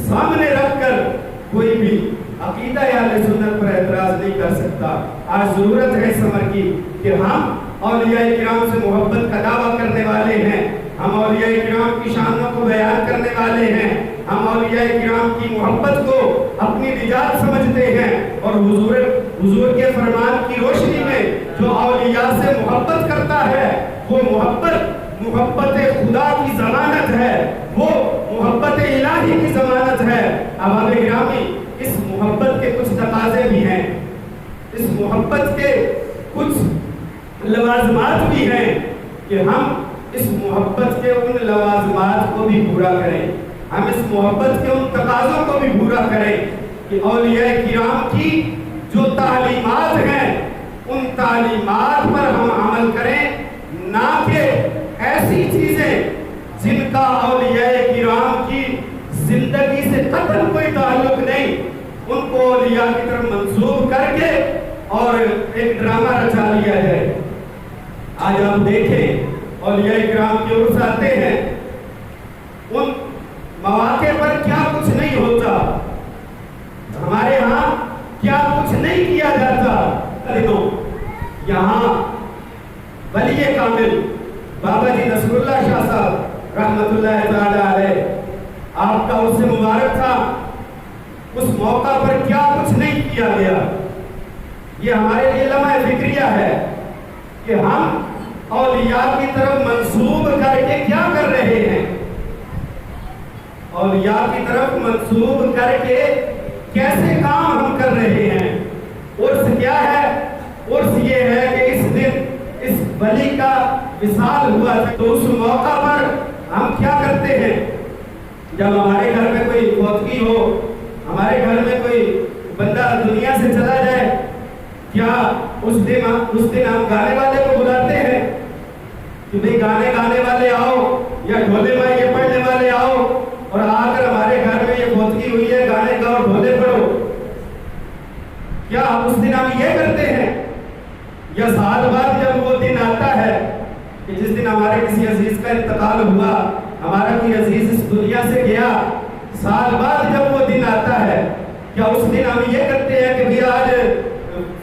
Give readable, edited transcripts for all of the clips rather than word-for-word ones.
سامنے رکھ کر کوئی بھی عقیدہ اہل سنت پر اعتراض نہیں کر سکتا۔ آج ضرورت ہے اس امر کی کہ ہم اولیاء کرام سے محبت کا دعویٰ کرنے والے ہیں، ہم اولیاء کرام کی شانوں کو بیان کرنے والے ہیں، ہم اولیاء کرام کی محبت کو اپنی نجات سمجھتے ہیں، اور حضور کے فرمان کی روشنی میں جو اولیاء سے محبت کرتا ہے وہ محبت خدا کی ضمانت ہے، وہ محبت الہی کی ضمانت ہے۔ احباب گرامی، اس محبت کے کچھ تقاضے بھی ہیں، اس محبت کے کچھ لوازمات بھی ہیں کہ ہم اس محبت کے ان لوازمات کو بھی پورا کریں، ہم اس محبت کے ان تقاضوں کو بھی پورا کریں کہ اولیاء کرام کی جو تعلیمات ہیں ان تعلیمات پر ہم عمل کریں، نہ کہ ایسی چیزیں جن کا اولیاء کرام کی زندگی سے قطعاً کوئی تعلق نہیں ان کو اولیاء کی طرف منسوب کر کے اور ایک ڈرامہ رچا لیا ہے۔ آج آپ دیکھیں اولیاء کرام کے عرس آتے ہیں، ان مواقع پر کیا کچھ نہیں ہوتا، ہمارے ہاں کیا کچھ نہیں کیا جاتا۔ یہاں ولی کامل بابا جی نصر اللہ شاہ صاحب رحمت اللہ تعالی علیہ، آپ کا عرس مبارک تھا، اس موقع پر کیا کچھ نہیں کیا گیا۔ یہ ہمارے لیے لمحہ فکریہ ہے کہ ہم اولیاء کی طرف منسوب کر کے کیا کر رہے ہیں، اولیاء کی طرف منسوب کر کے کیسے کام ہم کر رہے ہیں۔ عرس کیا ہے؟ عرس یہ ہے کہ اس دن اس ولی کا وصال ہوا تھا، تو اس موقع پر ہم کیا کرتے ہیں؟ جب ہمارے گھر میں کوئی فوتگی ہو، ہمارے گھر میں کوئی بندہ دنیا سے چلا جائے، کیا اس دن ہم گانے والے کو بلاتے ہیں کہ بھئی گانے والے آؤ، یا ڈھولے مائے پڑھنے والے آؤ، اور آ کر ہمارے گھر میں یہ فوتگی ہوئی ہے، گانے گاؤ ڈھولے پڑھو؟ کیا اس دن ہم یہ کرتے ہیں؟ یا سال بعد جب وہ دن آتا ہے کہ جس دن ہمارے کسی عزیز کا انتقال ہوا، ہمارا کوئی عزیز اس دنیا سے گیا، سال بعد جب وہ دن آتا ہے، کیا اس دن ہم یہ کرتے ہیں کہ بھئی آج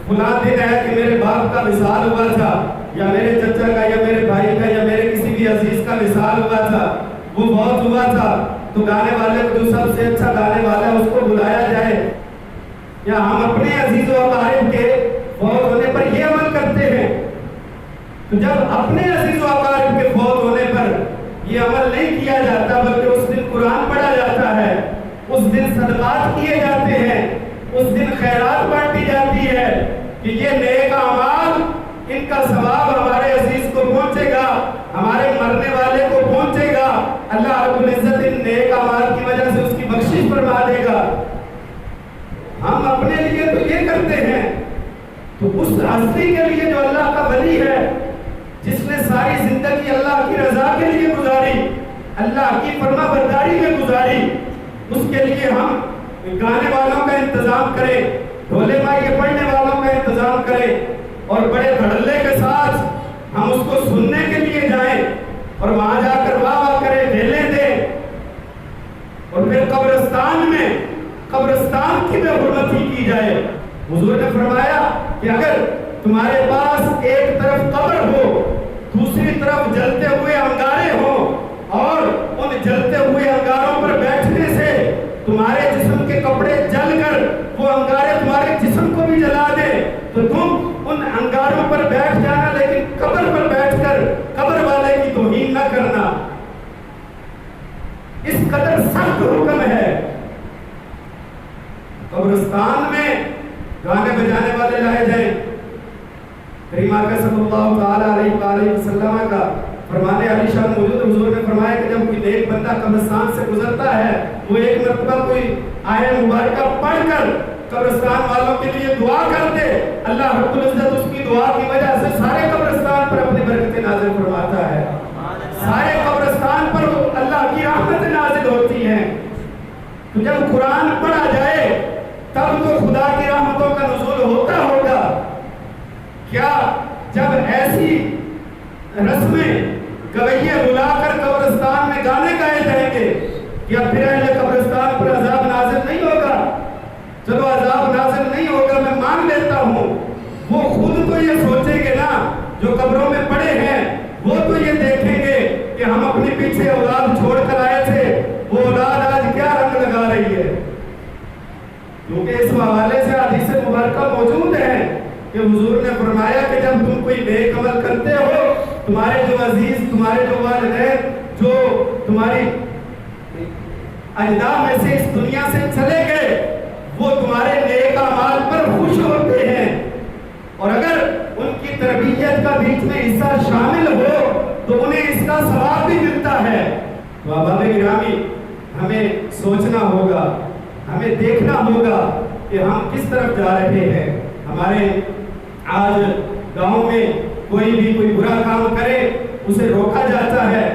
فلاں دن ہے کہ میرے باپ کا وصال ہوا تھا، یا میرے چچا کا، یا میرے بھائی کا، یا میرے کسی بھی عزیز کا وصال ہوا تھا، وہ بہت ہوا تھا، تو گانے والے کو جو سب سے اچھا گانے والا ہے اس کو بلایا جائے؟ یا ہم اپنے عزیز و اقارب کے فوت ہونے پر یہ عمل کرتے ہیں؟ تو جب اپنے عزیز و اقارب کے فوت ہونے پر یہ عمل نہیں کیا جاتا، بلکہ اس دن قرآن پڑھا جاتا ہے، اس دن صدقات کیے جاتے ہیں، اس دن خیرات بانٹی جاتی ہے کہ یہ نیک اعمال، ان کا ثواب ہمارے عزیز کو پہنچے گا، ہمارے مرنے والے کو پہنچے گا، اللہ رب العزت ان نیک اعمال کی وجہ سے اس کی بخشش فرما دے گا۔ ہم اپنے لیے تو یہ کرتے ہیں، تو اس ہستی کے لیے جو اللہ کا ولی ہے، جس نے ساری زندگی اللہ کی رضا کے لیے گزاری، اللہ کی فرما برداری میں گزاری، اس کے لیے ہم گانے والوں کا انتظام کریں، ڈھولے مائے پڑھنے والوں کا انتظام کریں، اور بڑے دھڑلے کے ساتھ ہم اس کو سننے کے لیے جائیں، اور وہاں جا کر واہ واہ کریں، ڈھیلیں دیں، اور پھر قبرستان کی بے حرمتی کی جائے۔ حضور نے فرمایا کہ اگر تمہارے پاس ایک طرف قبر ہو، دوسری طرف جلتے ہوئے انگارے ہوں، اور ان جلتے ہوئے انگاروں پر بیٹھنے سے تمہارے جسم کے کپڑے جل کر وہ انگارے تمہارے جسم کو بھی جلا دے، تو تم ان انگاروں پر بیٹھ جانا، لیکن قبر پر بیٹھ کر قبر والے کی توہین نہ کرنا۔ اس قدر سخت حکم ہے۔ قبرستان میں گانے بجانے والے لائے جائیں۔ کریم آقا صلی اللہ تعالیٰ علیہ وآلہ وسلم کا فرمان علی شان موجود، حضور نے فرمایا کہ جب کوئی نیک بندہ قبرستان سے گزرتا ہے، وہ ایک مرتبہ کوئی آیت مبارکہ پڑھ کر قبرستان والوں کے لیے دعا کر دے، اللہ رب العزت اس کی دعا کی وجہ سے سارے قبرستان پر اپنی برکتیں نازل فرماتا ہے، سارے قبرستان پر اللہ کی رحمت نازل ہوتی ہیں۔ تو جب قرآن پڑھا جائے تب تو خدا کی رحمتوں کا نزول ہوتا ہوگا۔ کیا جب ایسی رسمیں گویے بلا کر قبرستان میں گانے گائے جائیں گے، یا پھر اہل قبرستان کہ حضور نے فرمایا کہ جب تم کوئی نیک عمل کرتے ہو، تمہارے جو عزیز، تمہارے جو والدین، جو تمہاری اجداد میں سے اس دنیا سے چلے گئے، وہ تمہارے نیک اعمال پر خوش ہوتے ہیں، اور اگر ان کی تربیت کا بیچ میں حصہ شامل ہو تو انہیں اس کا ثواب بھی ملتا ہے۔ تو احباب گرامی، ہمیں سوچنا ہوگا، ہمیں دیکھنا ہوگا کہ ہم کس طرف جا رہے ہیں۔ ہمارے آج گاؤں میں کوئی بھی کوئی برا کام کرے، اسے روکا جاتا ہے،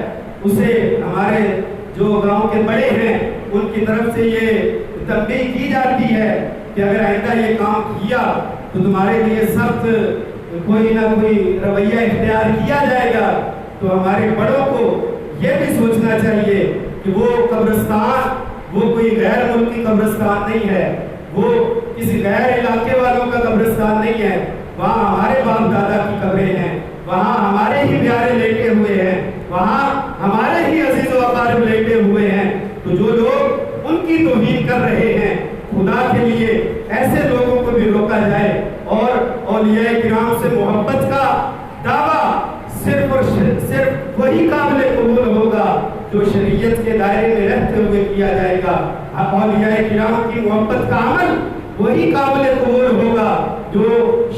اسے ہمارے جو گاؤں کے بڑے ہیں ان کی طرف سے یہ تنبیہ کی جاتی ہے کہ اگر آئندہ یہ کام کیا تو تمہارے لیے سخت کوئی نہ کوئی رویہ اختیار کیا جائے گا۔ تو ہمارے بڑوں کو یہ بھی سوچنا چاہیے کہ وہ قبرستان وہ کوئی غیر ملکی قبرستان نہیں ہے، وہ کسی غیر علاقے والوں کا قبرستان نہیں ہے، وہاں ہمارے باپ دادا کی قبریں ہیں، وہاں ہمارے ہی پیارے لیٹے ہوئے ہیں، وہاں ہمارے ہی عزیز و اقارب لیٹے ہوئے ہیں۔ تو جو لوگ ان کی توہین کر رہے ہیں، خدا کے لیے ایسے لوگوں کو بھی روکا جائے، اور اولیاء کرام سے محبت کا دعویٰ صرف اور صرف وہی قابل قبول ہوگا جو شریعت کے دائرے میں رہتے ہوئے کیا جائے گا۔ اولیاء کرام کی محبت کا عمل وہی قابل قبول ہوگا جو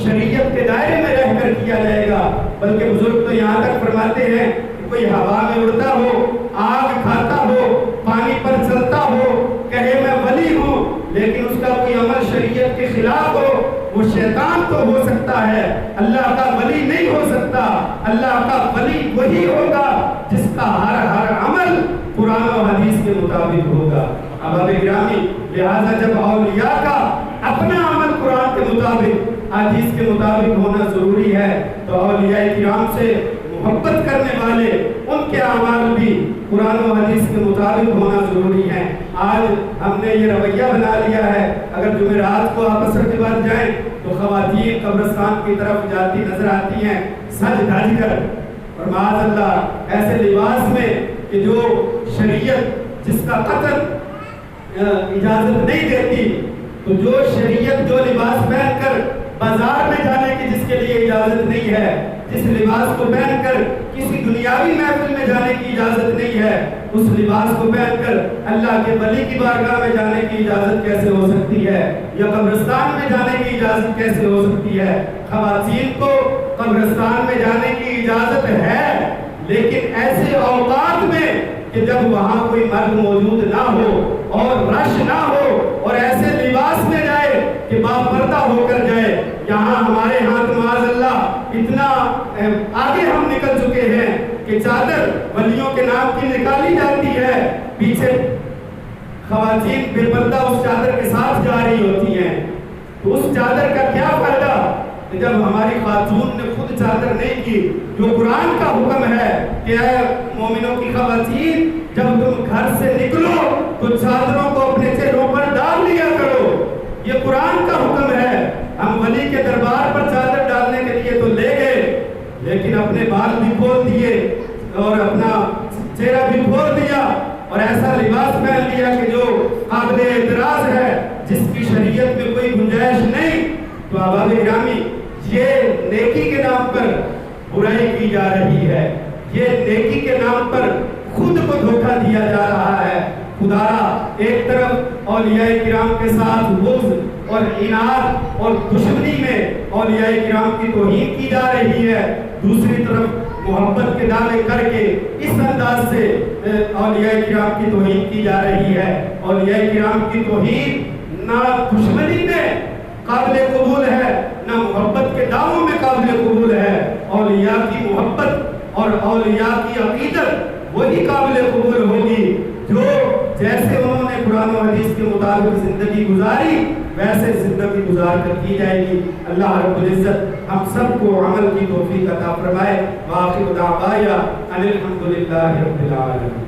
شریعت کے دائرے میں رہ کر کیا جائے گا۔ بلکہ بزرگ تو یہاں تک فرماتے ہیں کہ کوئی ہوا میں اڑتا ہو، آگ کھاتا ہو، پانی پر چلتا ہو، کہے میں ولی ہوں، لیکن اس کا کوئی عمل شریعت کے خلاف ہو، وہ شیطان تو ہو سکتا ہے، اللہ کا ولی نہیں ہو سکتا۔ اللہ کا ولی وہی ہوگا جس کا ہر عمل قرآن و حدیث کے مطابق ہوگا۔ احباب گرامی، لہذا جب اولیاء کا اپنا عمل قرآن کے مطابق، حدیث کے مطابق ہونا ضروری ہے، تو اولیاء کرام سے محبت کرنے والے ان کے اعمال بھی قرآن و حدیث کے مطابق ہونا ضروری ہے۔ آج ہم نے یہ رویہ بنا لیا ہے، اگر جمعرات کو آپ عصر کے بعد جائیں تو خواتین قبرستان کی طرف جاتی نظر آتی ہیں سج دھج کر، اور معاذ اللہ ایسے لباس میں کہ جو شریعت جس کا قطر اجازت نہیں دیتی، تو جو شریعت جو لباس پہن کر بازار میں جانے کی جس کے لیے اجازت نہیں ہے، جس لباس کو پہن کر کسی دنیاوی محفل میں جانے کی اجازت نہیں ہے، اس لباس کو پہن کر اللہ کے ولی کی بارگاہ میں جانے کی اجازت کیسے ہو سکتی ہے، یا قبرستان میں جانے کی اجازت کیسے ہو سکتی ہے؟ خواتین کو قبرستان میں جانے کی اجازت ہے، لیکن ایسے اوقات میں کہ جب وہاں کوئی مرد موجود نہ ہو اور رش نہ ہو، اور ایسے لباس میں جائے کہ باپردہ ہو کر جائے۔ یہاں ہمارے ہاتھ معاذ اللہ اتنا آگے ہم نکل چکے ہیں کہ چادر ولیوں کے نام کی نکالی جاتی ہے، پیچھے خواتین بے پردہ اس چادر کے ساتھ جا رہی ہوتی ہیں۔ تو اس چادر کا کیا فائدہ کہ جب ہماری خاتون نے خود چادر نہیں کی؟ جو قرآن کا حکم ہے کہ اے مومنوں کی خواتین، جب تم گھر سے نکلو تو چادروں کو اپنے چہروں پر ڈال لیا کرو، یہ قرآن کا حکم ہے۔ ہم ولی کے دربار پر چادر ڈالنے کے لیے تو لے گئے، لیکن اپنے بال بھی کھول دیے اور اپنا چہرہ بھی کھول دیا، اور ایسا لباس پہن لیا کہ جو قابل اعتراض ہے، جس کی شریعت میں کوئی گنجائش نہیں۔ تو احباب گرامی، یہ نیکی کے نام پر برائی کی جا رہی ہے، یہ نیکی کے نام پر خود کو دھوکہ دیا جا رہا ہے۔ خدا ایک طرف اولیاء کرام کے ساتھ بغض اور عناد اور دشمنی میں اولیاء کرام کی توہین کی جا رہی ہے، دوسری طرف محبت کے دعوے کر کے اس انداز سے اولیاء کرام کی توہین کی جا رہی ہے۔ اولیاء کرام کی توہین نہ دشمنی میں قابل قبول ہے، نہ محبت کے دعووں میں قابل قبول ہے۔ اولیاء کی محبت اور اولیاء کی عقیدت وہی قابل قبول ہوگی جو جیسے انہوں نے قرآن و حدیث کے مطابق زندگی گزاری ویسے زندگی گزار کر کی جائے گی۔ اللہ رب العزت ہم سب کو عمل کی توفیق عطا فرمائے۔ وآخر دعوانا ان الحمد للہ رب العالمین۔